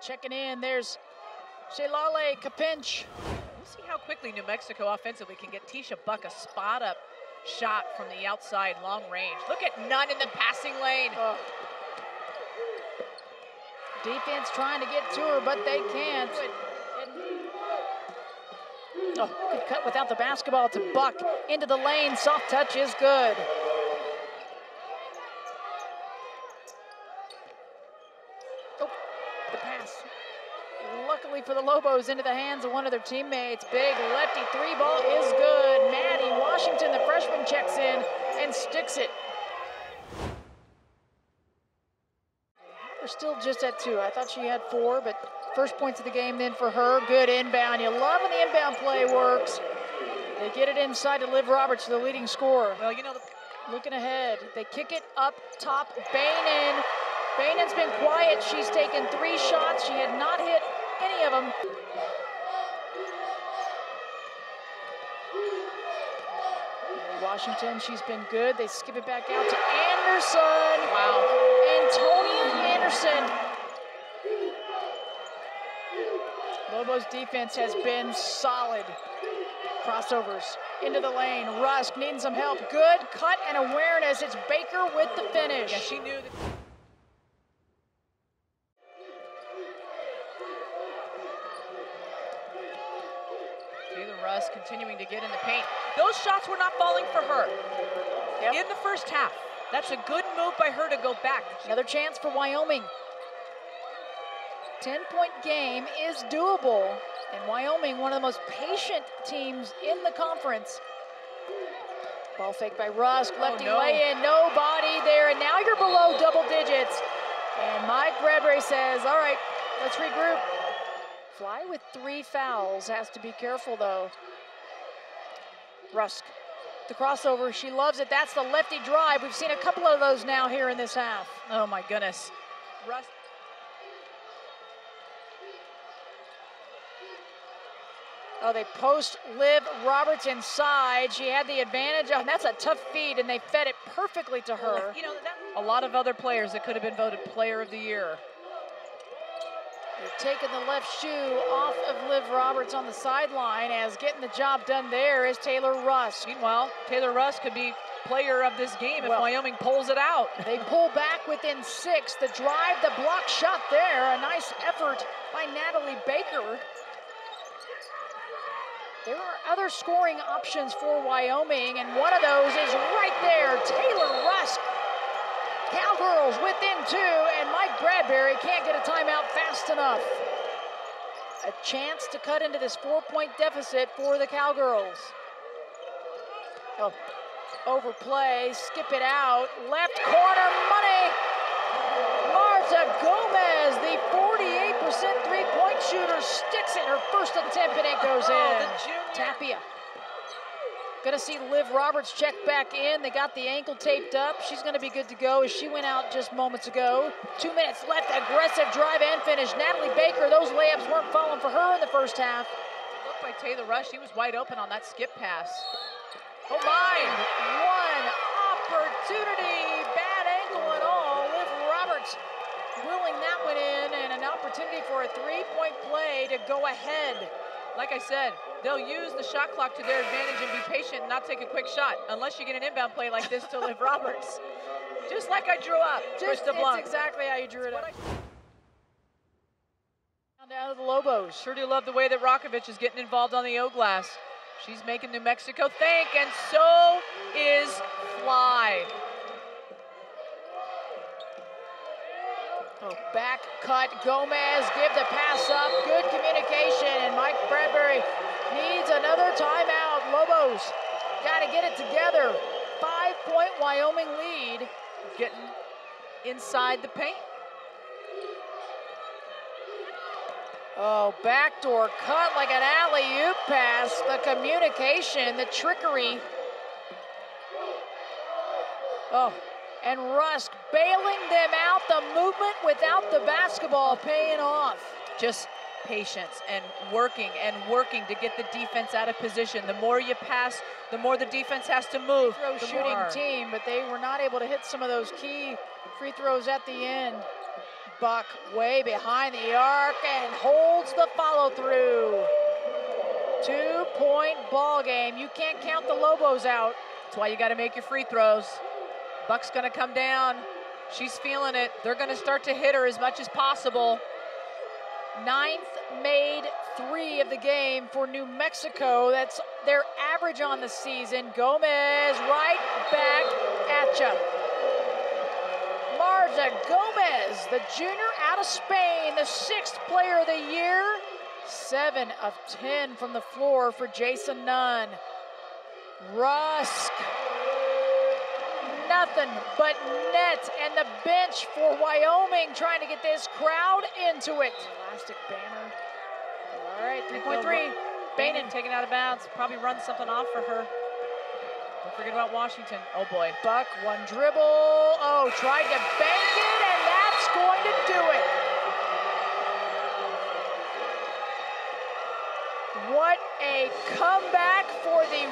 checking in. There's Shelale Kapinch. We'll see how quickly New Mexico offensively can get Tisha Buck a spot-up shot from the outside long range. Look at none in the passing lane. Defense trying to get to her, but they can't. Oh, good cut without the basketball to Buck. Into the lane, soft touch is good. Oh, the pass. Luckily for the Lobos, into the hands of one of their teammates. Big lefty three ball is good. Maddie Washington, the freshman, checks in and sticks it. We're still just at 2. I thought she had 4, but first points of the game then for her. Good inbound. You love when the inbound play works. They get it inside to Liv Roberts, the leading scorer. Well, you know, looking ahead. They kick it up top. Bainan. Bainan's been quiet. She's taken 3 shots. She had not hit any of them. Washington, she's been good. They skip it back out to Anderson. Wow. Antonia Anderson. Lobos defense has been solid. Crossovers into the lane. Rusk needing some help. Good cut and awareness. It's Baker with the finish. Yeah, she knew that. Rusk continuing to get in the paint. Those shots were not falling for her in the first half. That's a good move by her to go back. Another chance for Wyoming. 10-point game is doable. And Wyoming, one of the most patient teams in the conference. Ball fake by Rusk, lefty lay-in, nobody there, and now you're below double digits. And Mike Bradbury says, all right, let's regroup. Fly with 3 fouls, has to be careful though. Rusk, the crossover, she loves it. That's the lefty drive. We've seen a couple of those now here in this half. Oh my goodness. Rusk. Oh, they post Liv Roberts inside. She had the advantage. Oh, that's a tough feed, and they fed it perfectly to her. You know, a lot of other players that could have been voted Player of the Year. They're taking the left shoe off of Liv Roberts on the sideline, as getting the job done there is Taylor Rusk. Meanwhile, Taylor Rusk could be player of this game if Wyoming pulls it out. They pull back within 6. The drive, the block shot there. A nice effort by Natalie Baker. There are other scoring options for Wyoming, and one of those is right there, Taylor Rusk. Cowgirls within 2, and Mike Bradbury can't get a timeout fast enough. A chance to cut into this 4-point deficit for the Cowgirls. Oh, overplay, skip it out, left corner, money. Marta Gomez, the 48% three-point shooter, sticks it. Her first attempt, and it goes in. Tapia. Gonna see Liv Roberts check back in. They got the ankle taped up. She's gonna be good to go as she went out just moments ago. 2 minutes left, aggressive drive and finish. Natalie Baker, those layups weren't falling for her in the first half. Looked by Taylor Rusk, she was wide open on that skip pass. Oh my, one opportunity, bad ankle and all. Liv Roberts willing that one in, and an opportunity for a 3-point play to go ahead. Like I said, they'll use the shot clock to their advantage and be patient and not take a quick shot, unless you get an inbound play like this to Liv Roberts. Just like I drew up. It's exactly how you drew it up. Down to the Lobos. Sure do love the way that Rakovic is getting involved on the O-glass. She's making New Mexico think, and so is Fly. Oh, back cut, Gomez, give the pass up, good communication, and Mike Bradbury needs another timeout. Lobos got to get it together. 5-point Wyoming lead. Getting inside the paint. Oh, backdoor cut like an alley-oop pass. The communication, the trickery. Oh. And Rusk bailing them out, the movement without the basketball paying off. Just patience and working to get the defense out of position. The more you pass, the more the defense has to move. Shooting team, but they were not able to hit some of those key free throws at the end. Buck way behind the arc and holds the follow-through. 2-point ball game. You can't count the Lobos out. That's why you got to make your free throws. Buck's going to come down. She's feeling it. They're going to start to hit her as much as possible. 9th made 3 of the game for New Mexico. That's their average on the season. Gomez right back at ya. Marta Gomez, the junior out of Spain, the 6th player of the year. 7 of 10 from the floor for Jason Nunn. Rusk, nothing but net, and the bench for Wyoming trying to get this crowd into it. Elastic banner. All right, 3.3. Bainan taken out of bounds. Probably run something off for her. Don't forget about Washington. Oh boy. Buck, one dribble. Oh, tried to bank it, and that's going to do it. What a comeback for the